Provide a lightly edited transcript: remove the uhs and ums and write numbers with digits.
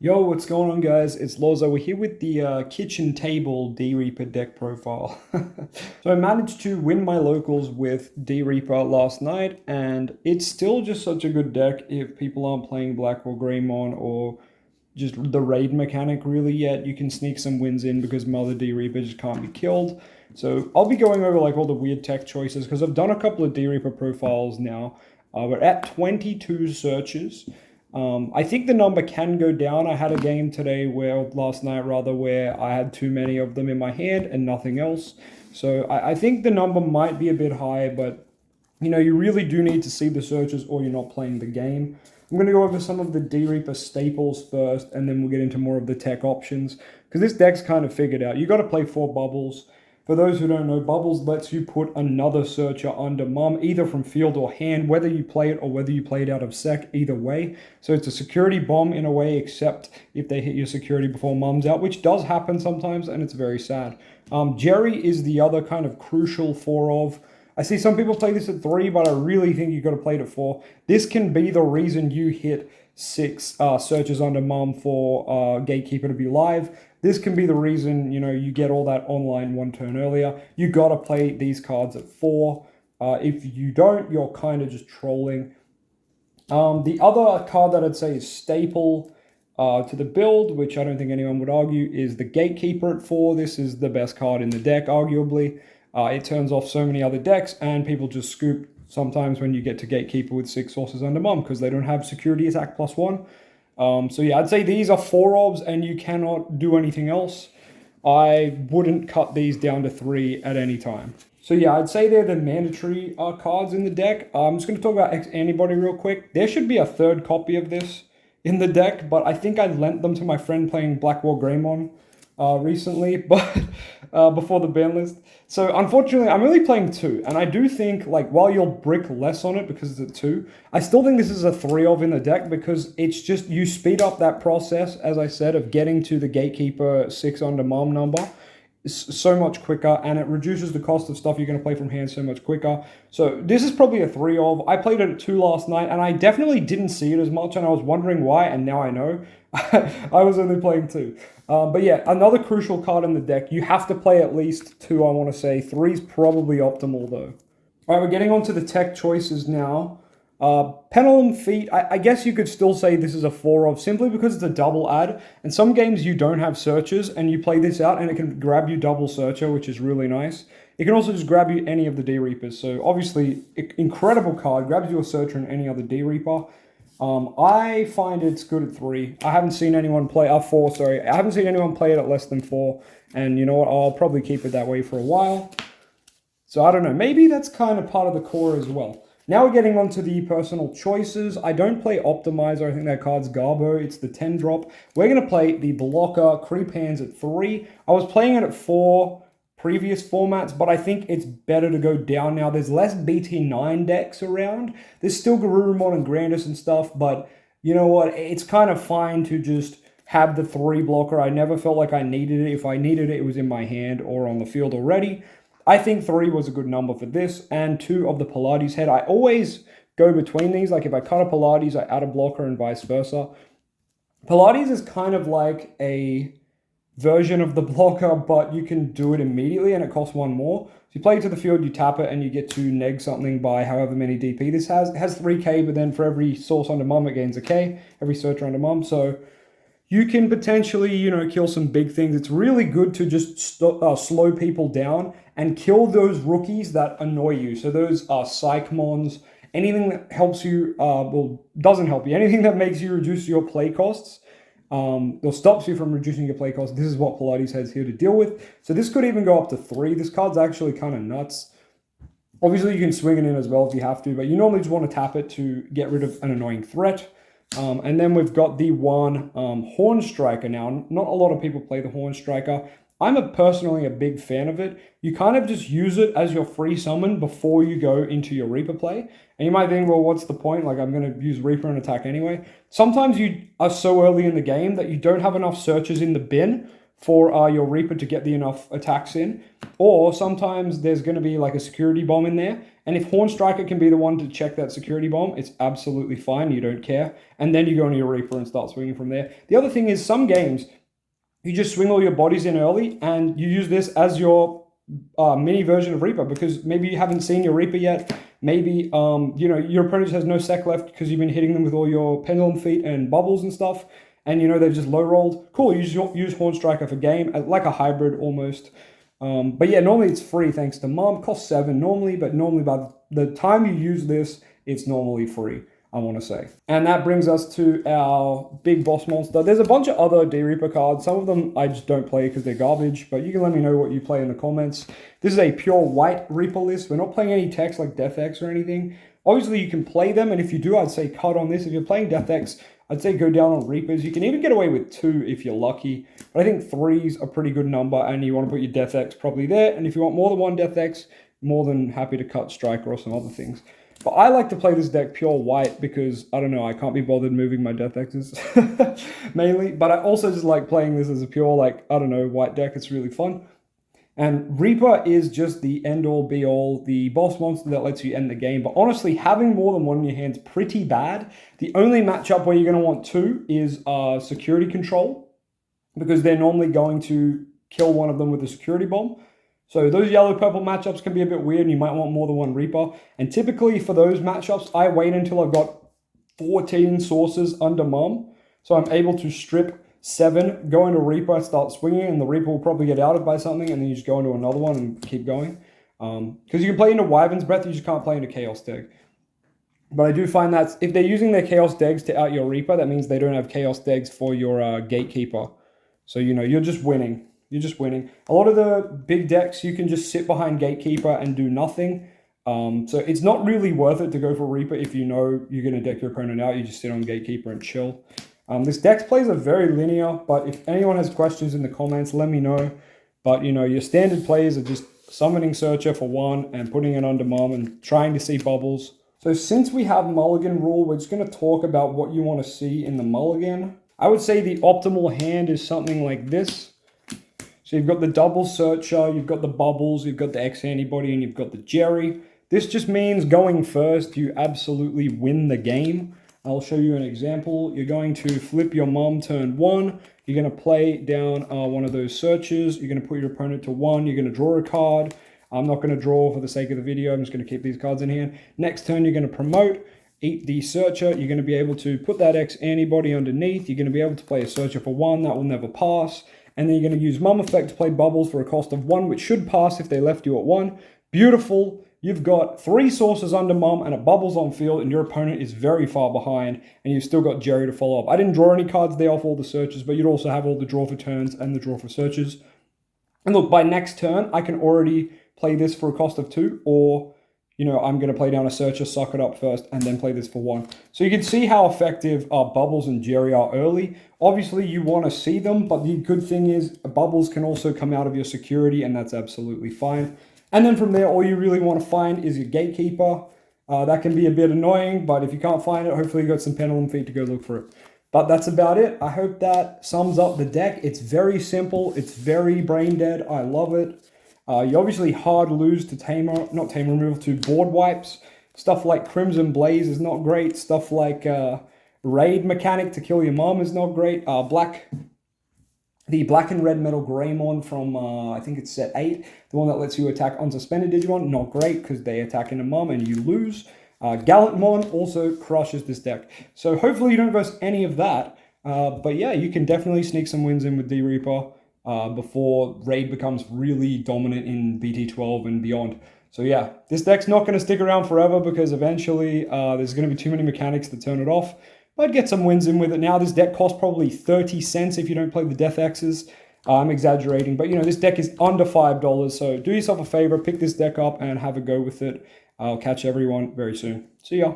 Yo, what's going on, guys? It's Lozo. We're here with the kitchen table D-Reaper deck profile. So I managed to win my locals with D-Reaper last night, and it's still just such a good deck if people aren't playing Black or Greymon or just the raid mechanic really yet. You can sneak some wins in because Mother D-Reaper just can't be killed. So I'll be going over like all the weird tech choices because I've done a couple of D-Reaper profiles now. We're at 22 searches. I think the number can go down. I had a game today last night rather, where I had too many of them in my hand and nothing else. So I think the number might be a bit high, but you really do need to see the searches or you're not playing the game. I'm going to go over some of the D-Reaper staples first, and then we'll get into more of the tech options, because this deck's kind of figured out. You got to play 4 bubbles. For those who don't know, bubbles lets you put another searcher under mum, either from field or hand, whether you play it or whether you play it out of sec, either way. So it's a security bomb in a way, except if they hit your security before mum's out, which does happen sometimes, and it's very sad. Jerry is the other kind of crucial 4 of. I see some people play this at 3, but I really think you've got to play it at 4. This can be the reason you hit 6 searches under mum for Gatekeeper to be live. This can be the reason, you get all that online 1 turn earlier. You got to play these cards at 4. If you don't, you're kind of just trolling. The other card that I'd say is staple to the build, which I don't think anyone would argue, is the Gatekeeper at 4. This is the best card in the deck, arguably. It turns off so many other decks, and people just scoop sometimes when you get to Gatekeeper with 6 sources under mum, because they don't have security attack +1. So yeah, I'd say these are 4 obs and you cannot do anything else. I wouldn't cut these down to 3 at any time. So yeah, I'd say they're the mandatory cards in the deck. I'm just going to talk about X-Antibody real quick. There should be a 3rd copy of this in the deck, but I think I lent them to my friend playing Black War Greymon recently, but before the ban list. So unfortunately, I'm only playing 2, and I do think, like, while you'll brick less on it because it's a 2, I still think this is a 3 of in the deck, because it's just, you speed up that process, as I said, of getting to the Gatekeeper 6 under mom number so much quicker, and it reduces the cost of stuff you're going to play from hand so much quicker. So this is probably a 3 of. I played it at 2 last night, and I definitely didn't see it as much, and I was wondering why, and now I know. I was only playing 2. But yeah, another crucial card in the deck. You have to play at least 2, I want to say. 3 is probably optimal, though. All right, we're getting on to the tech choices now. Pendulum Feet, I guess you could still say this is a 4 of, simply because it's a double add. In some games you don't have searches, and you play this out and it can grab you double searcher, which is really nice. It can also just grab you any of the D-Reapers. So obviously, incredible card, grabs you a searcher and any other D-Reaper. I find it's good at 3. I haven't seen anyone play, 4, sorry. I haven't seen anyone play it at less than 4. And you know what, I'll probably keep it that way for a while. So I don't know, maybe that's kind of part of the core as well. Now we're getting on to the personal choices. I don't play Optimizer. I think that card's Garbo. It's the 10 drop. We're going to play the Blocker Creep Hands at 3. I was playing it at 4 previous formats, but I think it's better to go down now. There's less BT9 decks around. There's still Garurumon and Grandis and stuff, but you know what? It's kind of fine to just have the 3 blocker. I never felt like I needed it. If I needed it, it was in my hand or on the field already. I think 3 was a good number for this, and 2 of the Pilates head. I always go between these. Like if I cut a Pilates, I add a blocker and vice versa. Pilates is kind of like a version of the blocker, but you can do it immediately and it costs 1 more. So you play it to the field, you tap it, and you get to neg something by however many DP this has. It has 3k, but then for every source under mum, it gains a k, every searcher under mum. So you can potentially, kill some big things. It's really good to just slow people down and kill those rookies that annoy you. So those are Psychmons, anything that helps you, doesn't help you, anything that makes you reduce your play costs, or stops you from reducing your play costs. This is what Pilates Head's here to deal with. So this could even go up to 3. This card's actually kind of nuts. Obviously, you can swing it in as well if you have to, but you normally just want to tap it to get rid of an annoying threat. And then we've got the 1 Horn Striker now. Not a lot of people play the Horn Striker. I'm personally a big fan of it. You kind of just use it as your free summon before you go into your Reaper play. And you might think, well, what's the point? Like, I'm going to use Reaper and attack anyway. Sometimes you are so early in the game that you don't have enough searches in the bin for your Reaper to get the enough attacks in. Or sometimes there's going to be like a security bomb in there, And if Horn Striker can be the one to check that security bomb, it's absolutely fine. You don't care. And then you go into your Reaper and start swinging from there. The other thing is some games, you just swing all your bodies in early and you use this as your mini version of Reaper, because maybe you haven't seen your Reaper yet. Maybe, your opponent has no sec left because you've been hitting them with all your Pendulum Feet and Bubbles and stuff. And, they've just low rolled. Cool, you just use Horn Striker for game, like a hybrid almost. But yeah, normally it's free thanks to Mom. Costs 7 normally, but normally by the time you use this, it's normally free, I want to say. And that brings us to our big boss monster. There's a bunch of other D-Reaper cards. Some of them I just don't play because they're garbage, but you can let me know what you play in the comments. This is a pure white Reaper list. We're not playing any techs like Death X or anything. Obviously, you can play them, and if you do, I'd say cut on this. If you're playing Death X, I'd say go down on Reapers. You can even get away with 2 if you're lucky, but I think 3's a pretty good number, and you want to put your Death X probably there. And if you want more than one Death X, more than happy to cut Striker or some other things. But I like to play this deck pure white because, I don't know, I can't be bothered moving my Death X's mainly. But I also just like playing this as a pure, white deck. It's really fun. And Reaper is just the end-all, be-all, the boss monster that lets you end the game. But honestly, having more than one in your hand's pretty bad. The only matchup where you're going to want 2 is Security Control, because they're normally going to kill one of them with a Security Bomb. So those yellow-purple matchups can be a bit weird, and you might want more than one Reaper. And typically for those matchups, I wait until I've got 14 sources under Mom. So I'm able to strip 7, go into Reaper, start swinging, and the Reaper will probably get outed by something, and then you just go into another one and keep going. Because you can play into Wyvern's Breath, you just can't play into Chaos Deg. But I do find that if they're using their Chaos Degs to out your Reaper, that means they don't have Chaos Degs for your Gatekeeper. So, you're just winning. You're just winning. A lot of the big decks, you can just sit behind Gatekeeper and do nothing. So it's not really worth it to go for Reaper if you know you're going to deck your opponent out. You just sit on Gatekeeper and chill. This deck plays are very linear, but if anyone has questions in the comments, let me know. But, your standard plays are just summoning Searcher for 1 and putting it under Mom and trying to see bubbles. So since we have Mulligan rule, we're just going to talk about what you want to see in the Mulligan. I would say the optimal hand is something like this. So you've got the double Searcher, you've got the Bubbles, you've got the X Antibody, and you've got the Jerry. This just means going first, you absolutely win the game. I'll show you an example. You're going to flip your Mom turn 1. You're going to play down one of those searches. You're going to put your opponent to 1. You're going to draw a card. I'm not going to draw for the sake of the video. I'm just going to keep these cards in hand. Next turn, you're going to promote, eat the Searcher. You're going to be able to put that X Antibody underneath. You're going to be able to play a Searcher for 1. That will never pass. And then you're going to use Mom Effect to play Bubbles for a cost of 1, which should pass if they left you at 1. Beautiful. You've got 3 sources under Mom and a Bubbles on field, and your opponent is very far behind, and you've still got Jerry to follow up. I didn't draw any cards there off all the searches, but you'd also have all the draw for turns and the draw for searches. And look, by next turn, I can already play this for a cost of 2, or, I'm going to play down a Searcher, suck it up first, and then play this for 1. So you can see how effective Bubbles and Jerry are early. Obviously, you want to see them, but the good thing is Bubbles can also come out of your security, and that's absolutely fine. And then from there, all you really want to find is your Gatekeeper. That can be a bit annoying, but if you can't find it, hopefully you've got some Pendulum Feet to go look for it. But that's about it. I hope that sums up the deck. It's very simple. It's very brain dead. I love it. You obviously hard lose to not Tamer removal, to board wipes. Stuff like Crimson Blaze is not great. Stuff like Raid Mechanic to kill your mom is not great. The black and red metal Greymon from, I think it's set 8, the one that lets you attack unsuspended Digimon, not great because they attack into Mom and you lose. Gallantmon also crushes this deck. So hopefully you don't verse any of that, but yeah, you can definitely sneak some wins in with D-Reaper before Raid becomes really dominant in BT12 and beyond. So yeah, this deck's not going to stick around forever because eventually there's going to be too many mechanics to turn it off. I'd get some wins in with it now. This deck costs probably 30 cents if you don't play the Death X's. I'm exaggerating, but this deck is under $5, so do yourself a favor, pick this deck up and have a go with it. I'll catch everyone very soon. See ya.